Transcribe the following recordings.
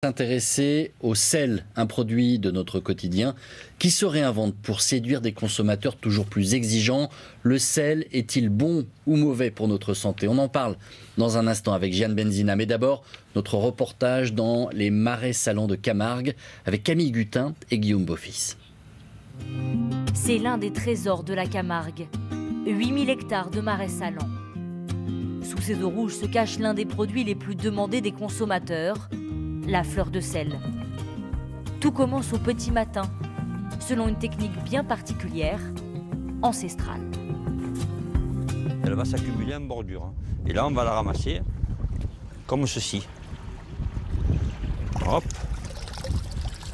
S'intéresser au sel, un produit de notre quotidien qui se réinvente pour séduire des consommateurs toujours plus exigeants. Le sel est-il bon ou mauvais pour notre santé? On en parle dans un instant avec Jeanne Benzina. Mais d'abord, notre reportage dans les marais salants de Camargue avec Camille Gutin et Guillaume Beaufils. C'est l'un des trésors de la Camargue. 8000 hectares de marais salants. Sous ces eaux rouges se cache l'un des produits les plus demandés des consommateurs, la fleur de sel. Tout commence au petit matin, selon une technique bien particulière, ancestrale. Elle va s'accumuler en bordure. Et là, on va la ramasser comme ceci. Hop.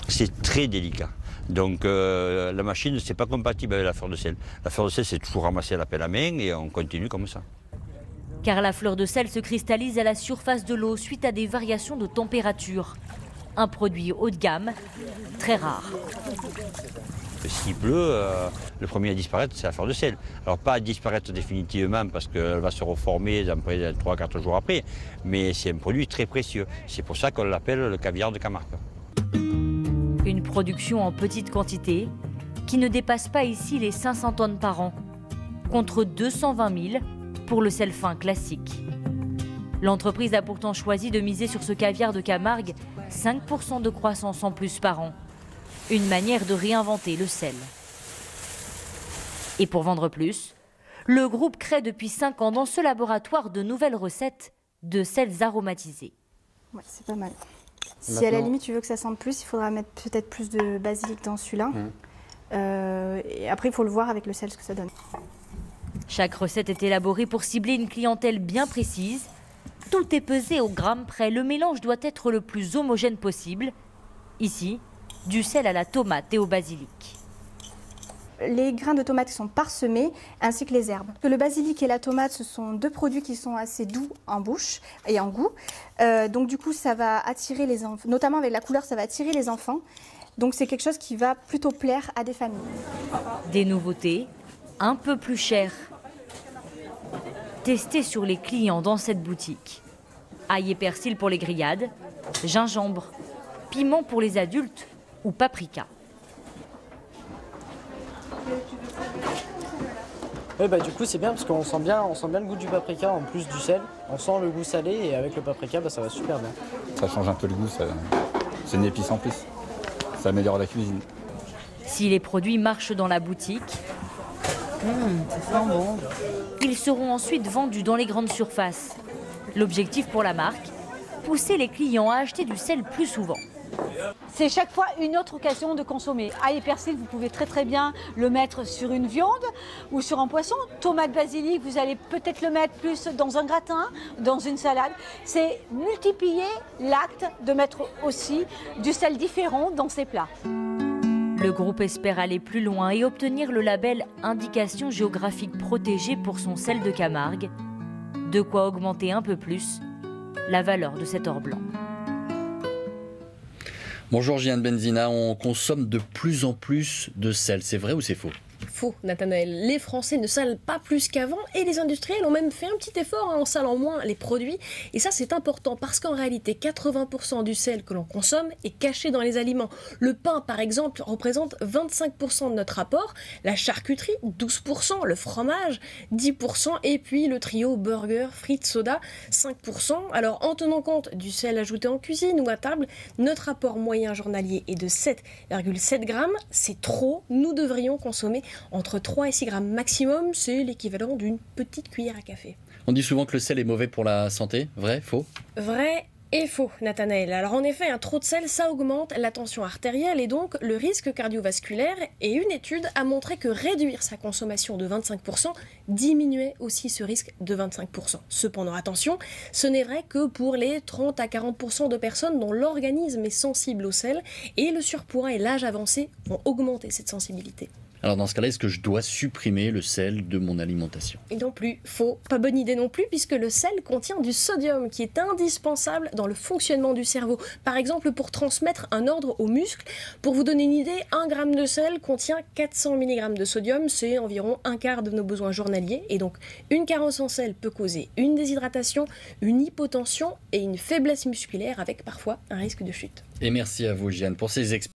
C'est très délicat. Donc la machine, c'est pas compatible avec la fleur de sel. La fleur de sel, c'est toujours ramassée à la pelle à main et on continue comme ça. Car la fleur de sel se cristallise à la surface de l'eau suite à des variations de température. Un produit haut de gamme, très rare. S'il pleut, le premier à disparaître, c'est la fleur de sel. Alors pas à disparaître définitivement parce qu'elle va se reformer après 3-4 jours après, mais c'est un produit très précieux. C'est pour ça qu'on l'appelle le caviar de Camargue. Une production en petite quantité qui ne dépasse pas ici les 500 tonnes par an, contre 220 000 pour le sel fin classique. L'entreprise a pourtant choisi de miser sur ce caviar de Camargue, 5% de croissance en plus par an. Une manière de réinventer le sel. Et pour vendre plus, le groupe crée depuis 5 ans dans ce laboratoire de nouvelles recettes de sels aromatisés. Ouais, c'est pas mal. Si à la limite tu veux que ça sente plus, il faudra mettre peut-être plus de basilic dans celui-là. Et après il faut le voir avec le sel ce que ça donne. Chaque recette est élaborée pour cibler une clientèle bien précise. Tout est pesé au gramme près. Le mélange doit être le plus homogène possible. Ici, du sel à la tomate et au basilic. Les grains de tomate sont parsemés, ainsi que les herbes. Le basilic et la tomate, ce sont deux produits qui sont assez doux en bouche et en goût. Donc du coup, ça va attirer les enfants, notamment avec la couleur, ça va attirer les enfants. Donc c'est quelque chose qui va plutôt plaire à des familles. Des nouveautés, un peu plus chères. Testées sur les clients dans cette boutique. Ail et persil pour les grillades, gingembre, piment pour les adultes ou paprika. Oui, du coup c'est bien parce qu'on sent bien le goût du paprika en plus du sel. On sent le goût salé et avec le paprika ça va super bien. Ça change un peu le goût, c'est une épice en plus. Ça améliore la cuisine. Si les produits marchent dans la boutique, c'est fort bon. Ils seront ensuite vendus dans les grandes surfaces. L'objectif pour la marque, pousser les clients à acheter du sel plus souvent. C'est chaque fois une autre occasion de consommer. Ail et persil, vous pouvez très bien le mettre sur une viande ou sur un poisson. Tomate, basilic, vous allez peut-être le mettre plus dans un gratin, dans une salade. C'est multiplier l'acte de mettre aussi du sel différent dans ses plats. Le groupe espère aller plus loin et obtenir le label Indication géographique protégée pour son sel de Camargue. De quoi augmenter un peu plus la valeur de cet or blanc. Bonjour Jeanne Benzina, on consomme de plus en plus de sel, c'est vrai ou c'est faux? Faux, Nathanaël. Les Français ne salent pas plus qu'avant et les industriels ont même fait un petit effort en salant moins les produits. Et ça, c'est important parce qu'en réalité, 80% du sel que l'on consomme est caché dans les aliments. Le pain, par exemple, représente 25% de notre apport, la charcuterie, 12%, le fromage, 10%, et puis le trio burger, frites, soda, 5%. Alors, en tenant compte du sel ajouté en cuisine ou à table, notre apport moyen journalier est de 7,7 grammes. C'est trop, nous devrions consommer entre 3 et 6 grammes maximum, c'est l'équivalent d'une petite cuillère à café. On dit souvent que le sel est mauvais pour la santé, vrai, faux? Vrai et faux, Nathanaël. Alors en effet, un trop de sel, ça augmente la tension artérielle et donc le risque cardiovasculaire. Et une étude a montré que réduire sa consommation de 25% diminuait aussi ce risque de 25%. Cependant, attention, ce n'est vrai que pour les 30 à 40% de personnes dont l'organisme est sensible au sel et le surpoids et l'âge avancé vont augmenter cette sensibilité. Alors dans ce cas-là, est-ce que je dois supprimer le sel de mon alimentation? Et non plus, faux, pas bonne idée non plus, puisque le sel contient du sodium qui est indispensable dans le fonctionnement du cerveau. Par exemple, pour transmettre un ordre aux muscles. Pour vous donner une idée, 1 gramme de sel contient 400 mg de sodium, c'est environ un quart de nos besoins journaliers. Et donc, une carence en sel peut causer une déshydratation, une hypotension et une faiblesse musculaire avec parfois un risque de chute. Et merci à vous, Jeanne, pour ces explications.